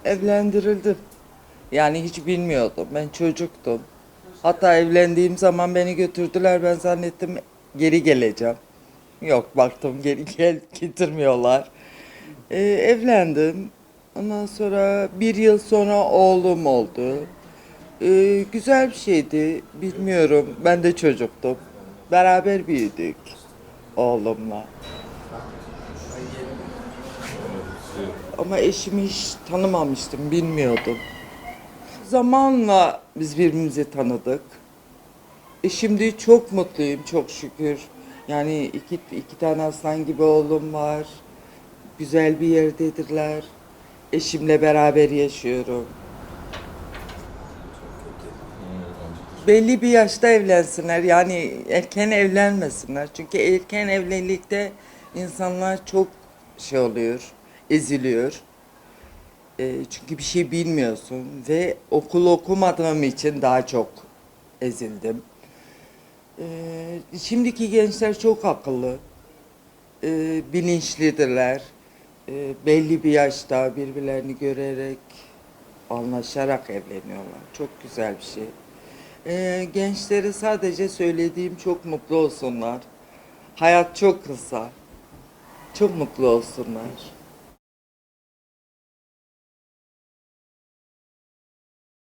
Evlendirildim. Yani hiç bilmiyordum. Ben çocuktum. Hatta evlendiğim zaman beni götürdüler. Ben zannettim geri geleceğim. Yok, baktım geri getirmiyorlar. Evlendim. Ondan sonra bir yıl sonra oğlum oldu. Güzel bir şeydi. Bilmiyorum. Ben de çocuktum. Beraber büyüdük oğlumla. Ama eşimi hiç tanımamıştım, bilmiyordum. Zamanla biz birbirimizi tanıdık. Şimdi çok mutluyum, çok şükür. Yani iki tane aslan gibi oğlum var. Güzel bir yerdedirler. Eşimle beraber yaşıyorum. Belli bir yaşta evlensinler. Yani erken evlenmesinler. Çünkü erken evlilikte insanlar çok şey oluyor, eziliyor. Çünkü bir şey bilmiyorsun ve okul okumadığım için daha çok ezildim. Şimdiki gençler çok akıllı, bilinçlidirler. Belli bir yaşta birbirlerini görerek, anlaşarak evleniyorlar. Çok güzel bir şey. Gençlere sadece söylediğim çok mutlu olsunlar. Hayat çok kısa. Çok mutlu olsunlar.